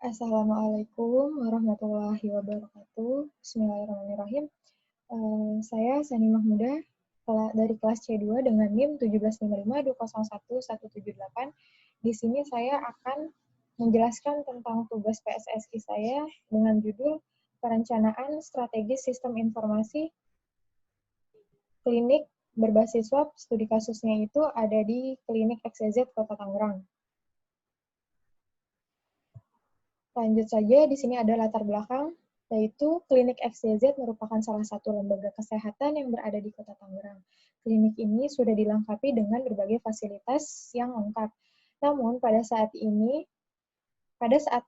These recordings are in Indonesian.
Assalamualaikum warahmatullahi wabarakatuh. Bismillahirrahmanirrahim. Saya Sani Mahmuda dari kelas C2 dengan NIM 17552011178. Di sini saya akan menjelaskan tentang tugas PSSI saya dengan judul Perencanaan Strategi Sistem Informasi Klinik berbasis swab. Studi kasusnya itu ada di Klinik XYZ Kota Tangerang. Lanjut saja, di sini ada latar belakang, yaitu Klinik XYZ merupakan salah satu lembaga kesehatan yang berada di Kota Tangerang. Klinik ini sudah dilengkapi dengan berbagai fasilitas yang lengkap. Namun, pada saat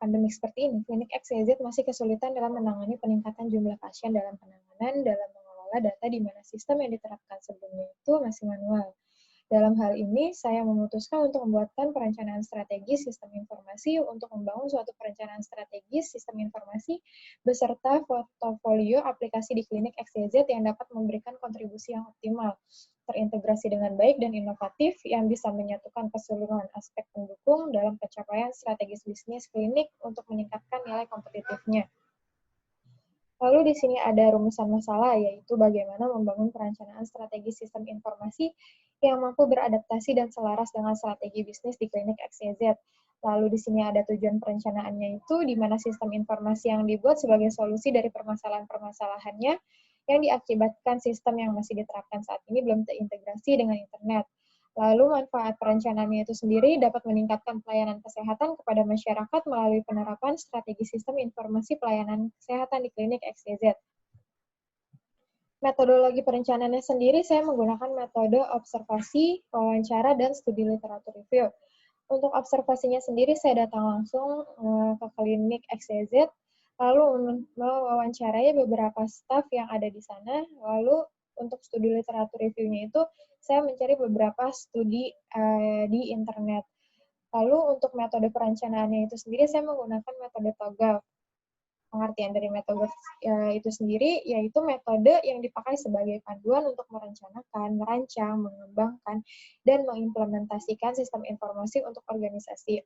pandemi seperti ini, Klinik XYZ masih kesulitan dalam menangani peningkatan jumlah pasien dalam penanganan, dalam mengelola data di mana sistem yang diterapkan sebelumnya itu masih manual. Dalam hal ini, saya memutuskan untuk membuatkan perencanaan strategis sistem informasi untuk membangun suatu perencanaan strategis sistem informasi beserta portofolio aplikasi di Klinik XYZ yang dapat memberikan kontribusi yang optimal, terintegrasi dengan baik dan inovatif yang bisa menyatukan keseluruhan aspek pendukung dalam pencapaian strategis bisnis klinik untuk meningkatkan nilai kompetitifnya. Lalu di sini ada rumusan masalah, yaitu bagaimana membangun perencanaan strategi sistem informasi yang mampu beradaptasi dan selaras dengan strategi bisnis di Klinik XYZ. Lalu di sini ada tujuan perencanaannya itu, di mana sistem informasi yang dibuat sebagai solusi dari permasalahan-permasalahannya yang diakibatkan sistem yang masih diterapkan saat ini belum terintegrasi dengan internet. Lalu manfaat perencanaannya itu sendiri dapat meningkatkan pelayanan kesehatan kepada masyarakat melalui penerapan strategi sistem informasi pelayanan kesehatan di Klinik XYZ. Metodologi perencanaannya sendiri, saya menggunakan metode observasi, wawancara, dan studi literatur review. Untuk observasinya sendiri, saya datang langsung ke Klinik XYZ, lalu mewawancarai beberapa staf yang ada di sana, lalu untuk studi literatur review-nya itu, saya mencari beberapa studi di internet. Lalu untuk metode perencanaannya itu sendiri, saya menggunakan metode TOGAF. Pengertian dari metode itu sendiri, yaitu metode yang dipakai sebagai panduan untuk merencanakan, merancang, mengembangkan, dan mengimplementasikan sistem informasi untuk organisasi.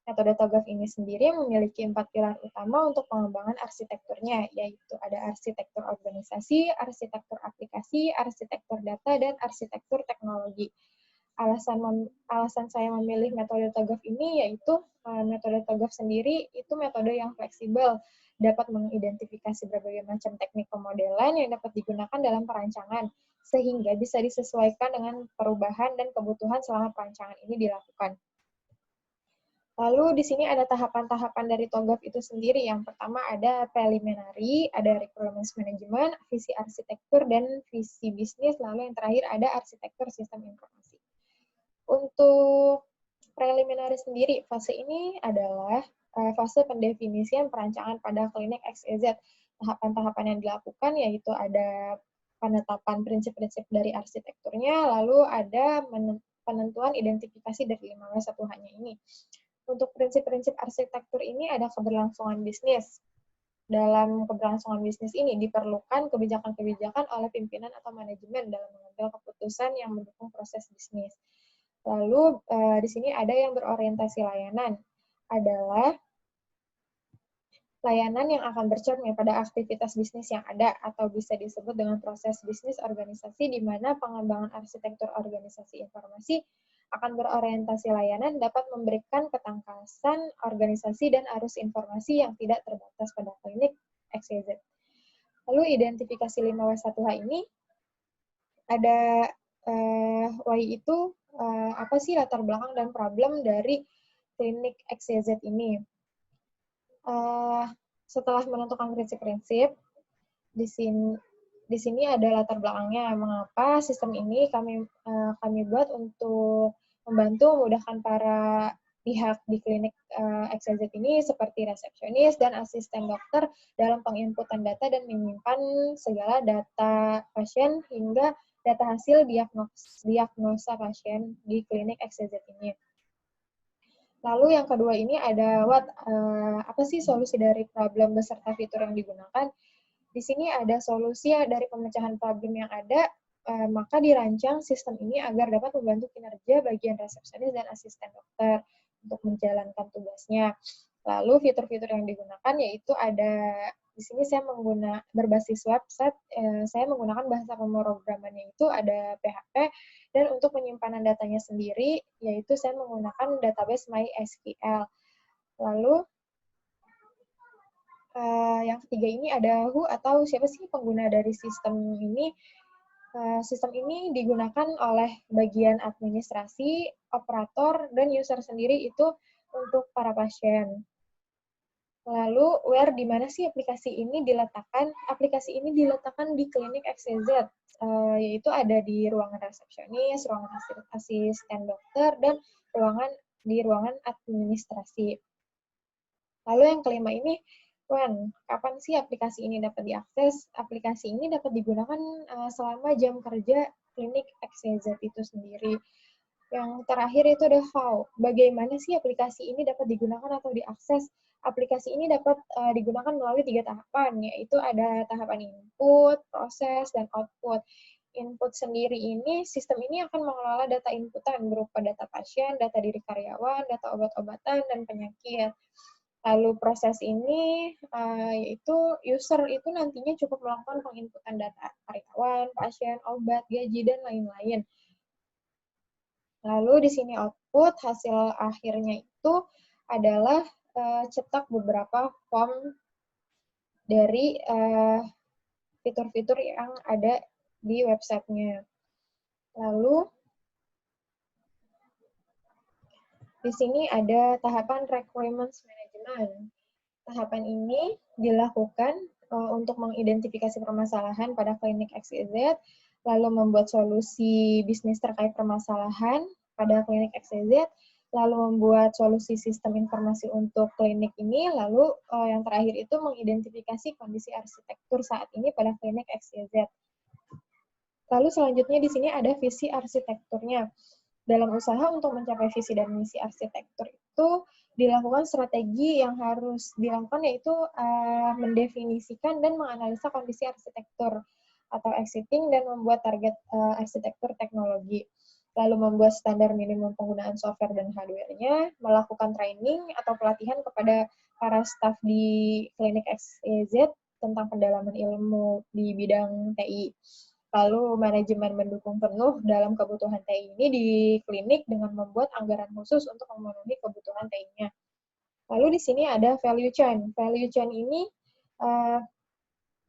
Metode TOGAF ini sendiri memiliki 4 pilar utama untuk pengembangan arsitekturnya, yaitu ada arsitektur organisasi, arsitektur aplikasi, arsitektur data, dan arsitektur teknologi. Alasan saya memilih metode TOGAF ini yaitu metode TOGAF sendiri itu metode yang fleksibel, dapat mengidentifikasi berbagai macam teknik pemodelan yang dapat digunakan dalam perancangan, sehingga bisa disesuaikan dengan perubahan dan kebutuhan selama perancangan ini dilakukan. Lalu di sini ada tahapan-tahapan dari TOGAF itu sendiri. Yang pertama ada preliminary, ada requirements management, visi arsitektur, dan visi bisnis. Lalu yang terakhir ada arsitektur sistem informasi. Untuk preliminary sendiri, fase ini adalah fase pendefinisian perancangan pada Klinik XYZ. Tahapan-tahapan yang dilakukan yaitu ada penetapan prinsip-prinsip dari arsitekturnya, lalu ada penentuan identifikasi dari 5W1H-nya ini. Untuk prinsip-prinsip arsitektur ini ada keberlangsungan bisnis. Dalam keberlangsungan bisnis ini diperlukan kebijakan-kebijakan oleh pimpinan atau manajemen dalam mengambil keputusan yang mendukung proses bisnis. Lalu di sini ada yang berorientasi layanan, adalah layanan yang akan bercermin pada aktivitas bisnis yang ada atau bisa disebut dengan proses bisnis organisasi di mana pengembangan arsitektur organisasi informasi akan berorientasi layanan dapat memberikan ketangkasan organisasi dan arus informasi yang tidak terbatas pada Klinik XYZ. Lalu identifikasi 5W1H ini ada Y itu apa sih latar belakang dan problem dari Klinik XYZ ini. Setelah menentukan prinsip-prinsip, di sini ada latar belakangnya mengapa sistem ini kami buat untuk membantu memudahkan para pihak di Klinik XYZ ini seperti resepsionis dan asisten dokter dalam penginputan data dan menyimpan segala data pasien hingga data hasil diagnosa pasien di Klinik XYZ ini. Lalu yang kedua ini ada apa sih solusi dari problem beserta fitur yang digunakan. Di sini ada solusi dari pemecahan problem yang ada, maka dirancang sistem ini agar dapat membantu kinerja bagian resepsionis dan asisten dokter untuk menjalankan tugasnya. Lalu fitur-fitur yang digunakan yaitu ada di sini saya berbasis website, saya menggunakan bahasa pemrogramannya itu ada PHP, dan untuk penyimpanan datanya sendiri yaitu saya menggunakan database MySQL. Lalu yang ketiga ini ada who atau siapa sih pengguna dari sistem ini. Sistem ini digunakan oleh bagian administrasi, operator, dan user sendiri itu untuk para pasien. Lalu, where di mana sih aplikasi ini diletakkan? Aplikasi ini diletakkan di klinik XYZ, yaitu ada di ruangan resepsionis, ruangan asisten dokter, dan di ruangan administrasi. Lalu yang kelima ini, kapan sih aplikasi ini dapat diakses? Aplikasi ini dapat digunakan selama jam kerja klinik XYZ itu sendiri. Yang terakhir itu ada how. Bagaimana sih aplikasi ini dapat digunakan atau diakses? Aplikasi ini dapat digunakan melalui 3 tahapan, yaitu ada tahapan input, proses, dan output. Input sendiri ini, sistem ini akan mengelola data inputan berupa data pasien, data diri karyawan, data obat-obatan, dan penyakit. Lalu proses ini, yaitu user itu nantinya cukup melakukan penginputan data karyawan, pasien, obat, gaji, dan lain-lain. Lalu di sini output, hasil akhirnya itu adalah cetak beberapa form dari fitur-fitur yang ada di websitenya. Lalu di sini ada tahapan requirements management. Tahapan ini dilakukan untuk mengidentifikasi permasalahan pada klinik XYZ, lalu membuat solusi bisnis terkait permasalahan pada klinik XYZ, lalu membuat solusi sistem informasi untuk klinik ini, lalu yang terakhir itu mengidentifikasi kondisi arsitektur saat ini pada klinik XYZ. Lalu selanjutnya di sini ada visi arsitekturnya. Dalam usaha untuk mencapai visi dan misi arsitektur itu dilakukan strategi yang harus dilakukan yaitu mendefinisikan dan menganalisa kondisi arsitektur atau exiting dan membuat target arsitektur teknologi. Lalu membuat standar minimum penggunaan software dan hardware-nya, melakukan training atau pelatihan kepada para staf di klinik XYZ tentang pendalaman ilmu di bidang TI. Lalu manajemen mendukung penuh dalam kebutuhan TI ini di klinik dengan membuat anggaran khusus untuk memenuhi kebutuhan TI-nya. Lalu di sini ada value chain. Value chain ini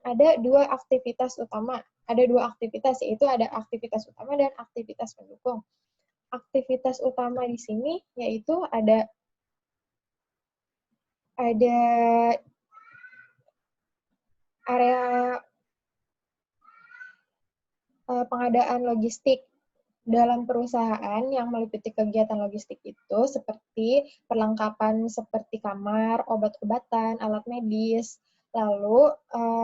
ada dua aktivitas utama. Ada dua aktivitas, yaitu ada aktivitas utama dan aktivitas pendukung. Aktivitas utama di sini yaitu ada area pengadaan logistik dalam perusahaan yang meliputi kegiatan logistik itu seperti perlengkapan seperti kamar, obat-obatan, alat medis. Lalu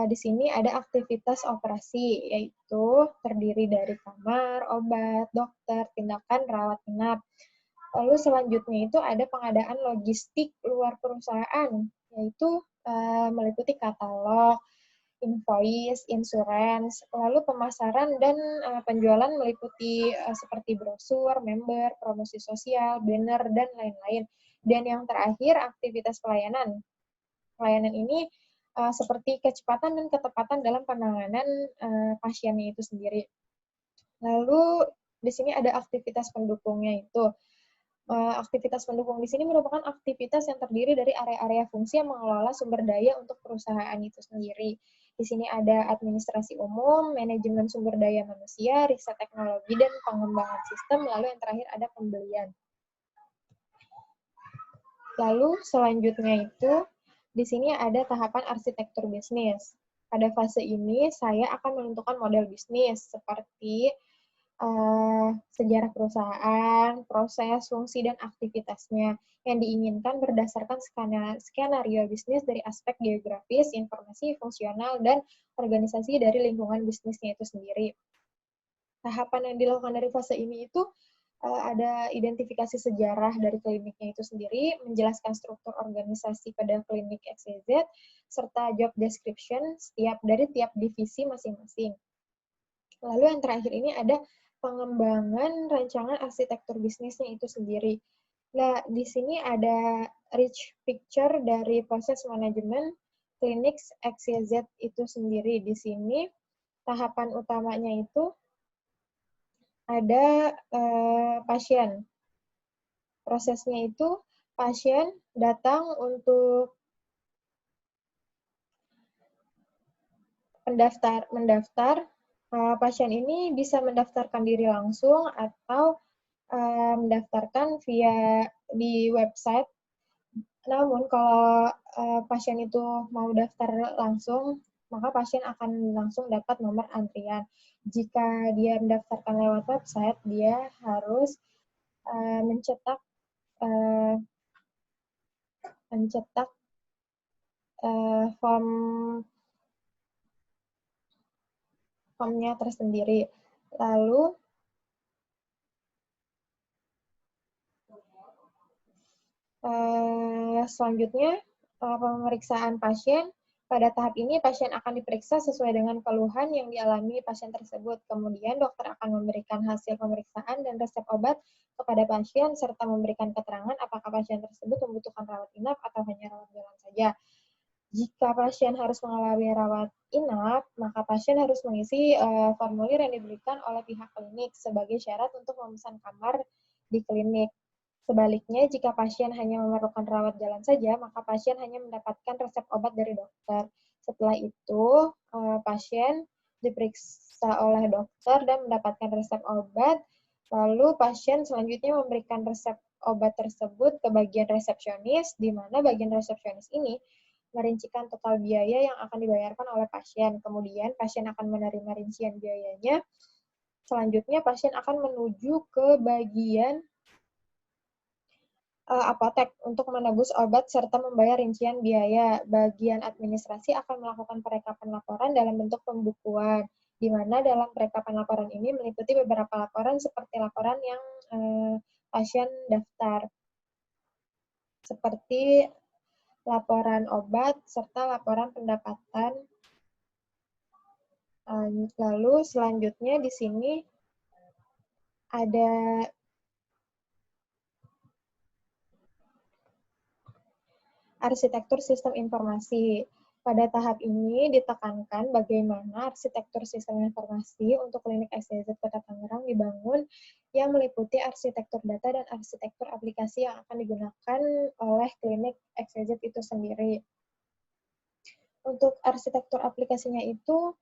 di sini ada aktivitas operasi, yaitu terdiri dari kamar, obat, dokter, tindakan rawat inap. Lalu selanjutnya itu ada pengadaan logistik luar perusahaan, yaitu meliputi katalog, invoice, insurance, lalu pemasaran dan penjualan meliputi seperti brosur, member, promosi sosial, banner, dan lain-lain. Dan yang terakhir, aktivitas pelayanan. Pelayanan ini seperti kecepatan dan ketepatan dalam penanganan pasiennya itu sendiri. Lalu di sini ada aktivitas pendukungnya itu. Aktivitas pendukung di sini merupakan aktivitas yang terdiri dari area-area fungsi yang mengelola sumber daya untuk perusahaan itu sendiri. Di sini ada administrasi umum, manajemen sumber daya manusia, riset teknologi, dan pengembangan sistem, lalu yang terakhir ada pembelian. Lalu selanjutnya itu, di sini ada tahapan arsitektur bisnis. Pada fase ini, saya akan menentukan model bisnis, seperti sejarah perusahaan, proses, fungsi, dan aktivitasnya yang diinginkan berdasarkan skenario bisnis dari aspek geografis, informasi, fungsional, dan organisasi dari lingkungan bisnisnya itu sendiri. Tahapan yang dilakukan dari fase ini itu ada identifikasi sejarah dari kliniknya itu sendiri, menjelaskan struktur organisasi pada klinik XYZ, serta job description dari tiap divisi masing-masing. Lalu yang terakhir ini ada pengembangan rancangan arsitektur bisnisnya itu sendiri. Nah, di sini ada rich picture dari proses manajemen klinik XYZ itu sendiri. Di sini tahapan utamanya itu ada pasien. Prosesnya itu pasien datang untuk mendaftar. Pasien ini bisa mendaftarkan diri langsung atau mendaftarkan via di website. Namun kalau pasien itu mau daftar langsung, maka pasien akan langsung dapat nomor antrian. Jika dia mendaftarkan lewat website, dia harus mencetak uh, mencetak formnya tersendiri. Lalu selanjutnya pemeriksaan pasien. Pada tahap ini pasien akan diperiksa sesuai dengan keluhan yang dialami pasien tersebut. Kemudian dokter akan memberikan hasil pemeriksaan dan resep obat kepada pasien serta memberikan keterangan apakah pasien tersebut membutuhkan rawat inap atau hanya rawat jalan saja. Jika pasien harus mengalami rawat inap, maka pasien harus mengisi formulir yang diberikan oleh pihak klinik sebagai syarat untuk memesan kamar di klinik. Sebaliknya, jika pasien hanya memerlukan rawat jalan saja, maka pasien hanya mendapatkan resep obat dari dokter. Setelah itu, pasien diperiksa oleh dokter dan mendapatkan resep obat. Lalu pasien selanjutnya memberikan resep obat tersebut ke bagian resepsionis, di mana bagian resepsionis ini merincikan total biaya yang akan dibayarkan oleh pasien. Kemudian pasien akan menerima rincian biayanya. Selanjutnya pasien akan menuju ke bagian apotek untuk menebus obat serta membayar rincian biaya. Bagian administrasi akan melakukan perekapan laporan dalam bentuk pembukuan, di mana dalam perekapan laporan ini meliputi beberapa laporan seperti laporan yang pasien daftar, seperti laporan obat serta laporan pendapatan. Lalu selanjutnya di sini ada arsitektur sistem informasi. Pada tahap ini ditekankan bagaimana arsitektur sistem informasi untuk klinik XYZ Kota Tangerang dibangun yang meliputi arsitektur data dan arsitektur aplikasi yang akan digunakan oleh klinik XYZ itu sendiri. Untuk arsitektur aplikasinya itu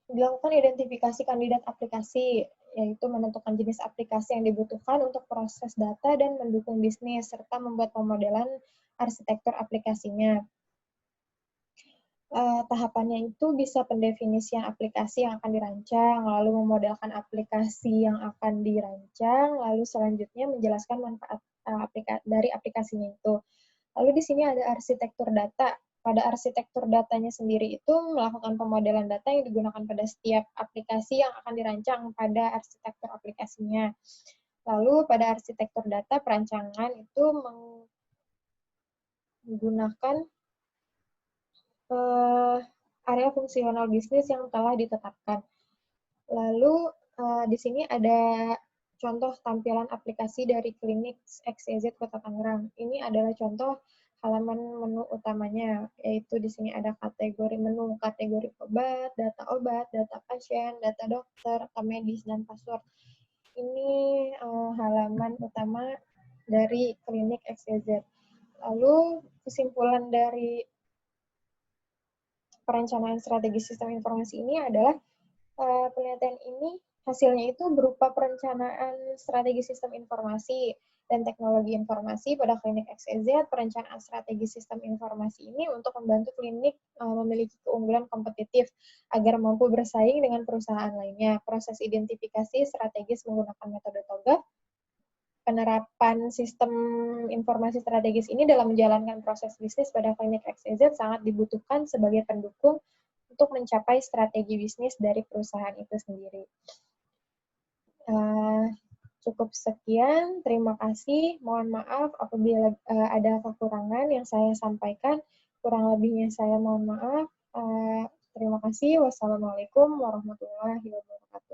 dilakukan identifikasi kandidat aplikasi, yaitu menentukan jenis aplikasi yang dibutuhkan untuk proses data dan mendukung bisnis, serta membuat pemodelan arsitektur aplikasinya. Tahapannya itu bisa pendefinisian aplikasi yang akan dirancang, lalu memodelkan aplikasi yang akan dirancang, lalu selanjutnya menjelaskan manfaat dari aplikasinya itu. Lalu di sini ada arsitektur data. Pada arsitektur datanya sendiri itu melakukan pemodelan data yang digunakan pada setiap aplikasi yang akan dirancang pada arsitektur aplikasinya. Lalu pada arsitektur data perancangan itu menggunakan area fungsional bisnis yang telah ditetapkan. Lalu di sini ada contoh tampilan aplikasi dari klinik XYZ Kota Tangerang. Ini adalah contoh halaman menu utamanya, yaitu di sini ada kategori menu, kategori obat, data pasien, data dokter, rekam medis, dan password. Ini halaman utama dari klinik XYZ. Lalu kesimpulan dari perencanaan strategi sistem informasi ini adalah penelitian ini hasilnya itu berupa perencanaan strategi sistem informasi dan teknologi informasi pada klinik XYZ. Perencanaan strategi sistem informasi ini untuk membantu klinik memiliki keunggulan kompetitif agar mampu bersaing dengan perusahaan lainnya. Proses identifikasi strategis menggunakan metode TOGAF. Penerapan sistem informasi strategis ini dalam menjalankan proses bisnis pada klinik XYZ sangat dibutuhkan sebagai pendukung untuk mencapai strategi bisnis dari perusahaan itu sendiri. Cukup sekian, terima kasih. Mohon maaf apabila ada kekurangan yang saya sampaikan. Kurang lebihnya saya mohon maaf. Terima kasih. Wassalamualaikum warahmatullahi wabarakatuh.